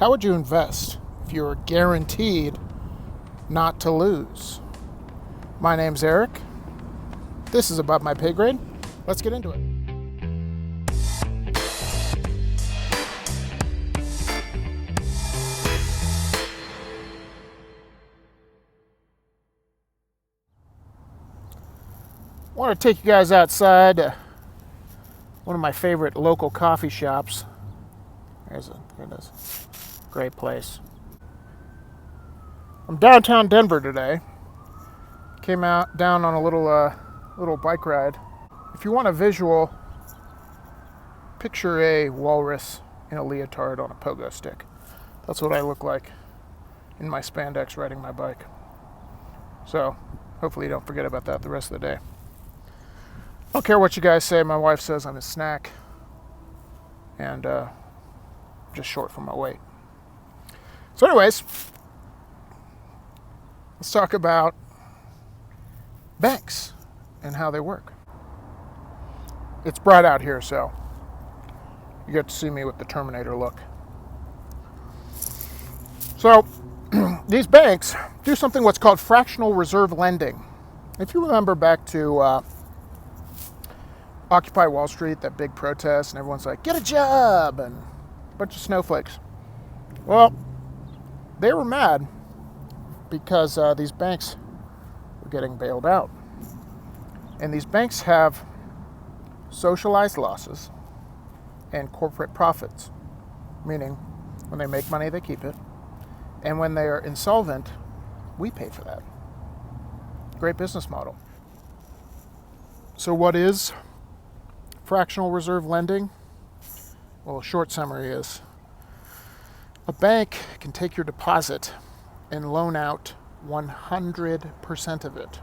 How would you invest if you were guaranteed not to lose? My name's Eric. This is Above My Pay Grade. Let's get into it. I want to take you guys outside to one of my favorite local coffee shops. There it is. Great place. I'm downtown Denver today. Came down on a little bike ride. If you want a visual, picture a walrus in a leotard on a pogo stick. That's what I look like in my spandex riding my bike. So hopefully you don't forget about that the rest of the day. I don't care what you guys say. My wife says I'm a snack and just short for my weight. So anyways, let's talk about banks and how they work. It's bright out here, so you get to see me with the Terminator look. So these banks do something what's called fractional reserve lending. If you remember back to Occupy Wall Street, that big protest, and everyone's like, get a job, and a bunch of snowflakes. Well, they were mad because these banks were getting bailed out. And these banks have socialized losses and corporate profits, meaning when they make money, they keep it. And when they are insolvent, we pay for that. Great business model. So what is fractional reserve lending? Well, a short summary is a bank can take your deposit and loan out 100% of it.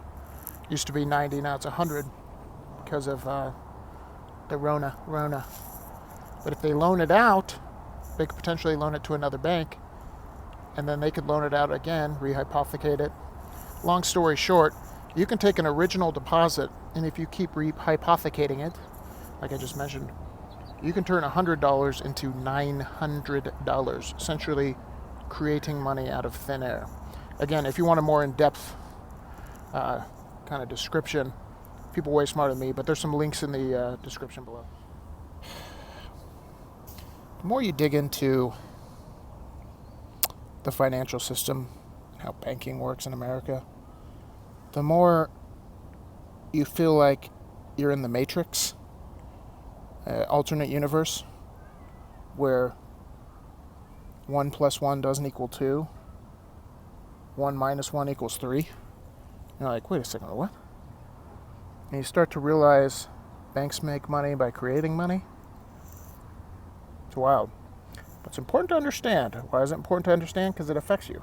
Used to be 90, now it's 100 because of the Rona. But if they loan it out, they could potentially loan it to another bank, and then they could loan it out again, rehypothecate it. Long story short, you can take an original deposit, and if you keep rehypothecating it, like I just mentioned, you can turn $100 into $900, essentially creating money out of thin air. Again, if you want a more in-depth kind of description, people way smarter than me, but there's some links in the description below. The more you dig into the financial system and how banking works in America, the more you feel like you're in the Matrix, alternate universe, where 1 + 1 doesn't equal 2, 1 - 1 = 3. You're like, wait a second, what? And you start to realize banks make money by creating money. It's wild. But it's important to understand. Why is it important to understand? Because it affects you.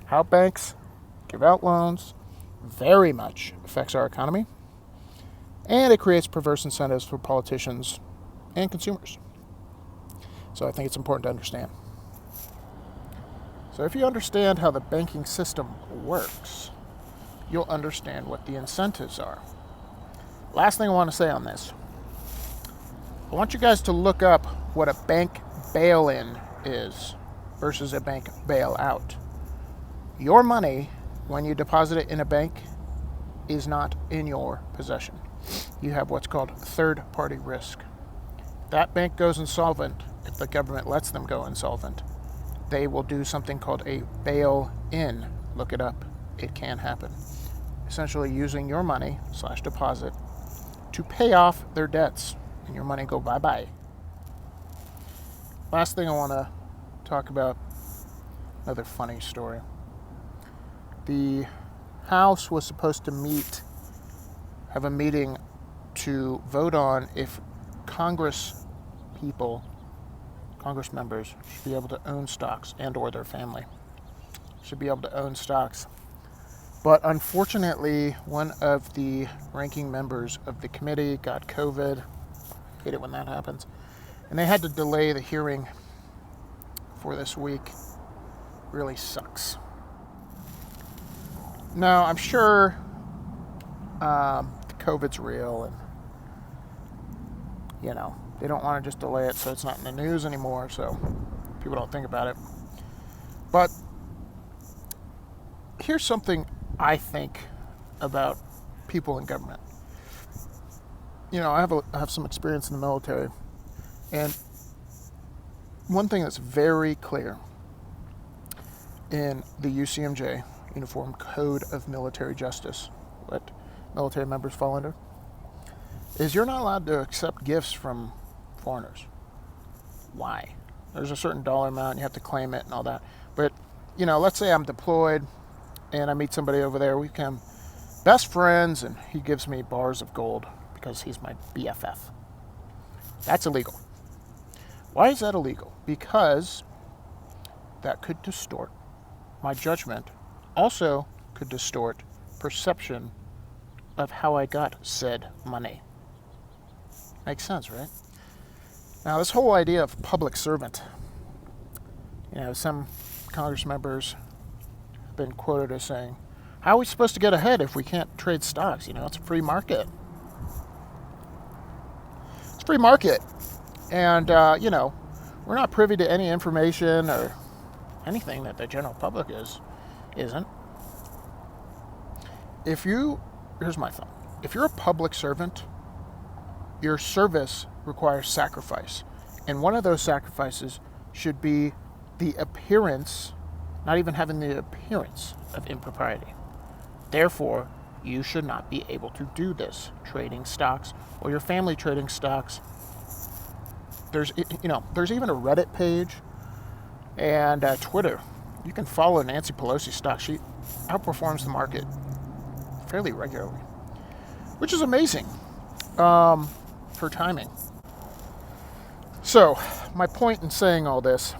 How banks give out loans very much affects our economy. And it creates perverse incentives for politicians and consumers. So I think it's important to understand. So if you understand how the banking system works, you'll understand what the incentives are. Last thing I want to say on this. I want you guys to look up what a bank bail-in is versus a bank bailout. Your money, when you deposit it in a bank, is not in your possession. You have what's called third-party risk. That bank goes insolvent, if the government lets them go insolvent, they will do something called a bail-in. Look it up. It can happen. Essentially using your money / deposit to pay off their debts, and your money go bye-bye. Last thing I want to talk about, another funny story. The House was supposed to have a meeting to vote on if Congress members should be able to own stocks, and or their family should be able to own stocks. But unfortunately, one of the ranking members of the committee got COVID. Hate it when that happens. And they had to delay the hearing for this week. Really sucks. Now, I'm sure COVID's real, and they don't want to just delay it so it's not in the news anymore, so people don't think about it. But here's something I think about people in government. You know, I have some experience in the military, and one thing that's very clear in the UCMJ, Uniform Code of Military Justice, what military members fall under, is you're not allowed to accept gifts from foreigners. Why? There's a certain dollar amount, you have to claim it and all that. But, you know, let's say I'm deployed and I meet somebody over there, we become best friends, and he gives me bars of gold because he's my BFF. That's illegal. Why is that illegal? Because that could distort my judgment, also could distort perception of how I got said money. Makes sense, right? Now, this whole idea of public servant, you know, some Congress members have been quoted as saying, how are we supposed to get ahead if we can't trade stocks? You know, it's a free market. It's a free market. And, you know, we're not privy to any information or anything that the general public isn't. Here's my thought. If you're a public servant, your service requires sacrifice. And one of those sacrifices should be the appearance, not even having the appearance of impropriety. Therefore, you should not be able to do this, trading stocks, or your family trading stocks. There's even a Reddit page and Twitter. You can follow Nancy Pelosi's stock. She outperforms the market fairly regularly, which is amazing for timing. So, my point in saying all this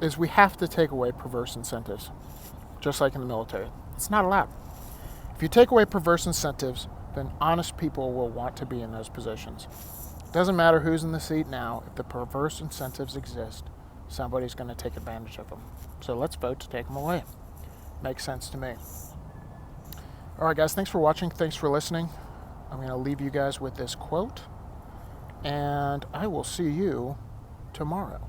is we have to take away perverse incentives, just like in the military. It's not allowed. If you take away perverse incentives, then honest people will want to be in those positions. It doesn't matter who's in the seat now. If the perverse incentives exist, somebody's going to take advantage of them. So let's vote to take them away. Makes sense to me. All right, guys, thanks for watching. Thanks for listening. I'm going to leave you guys with this quote, and I will see you tomorrow.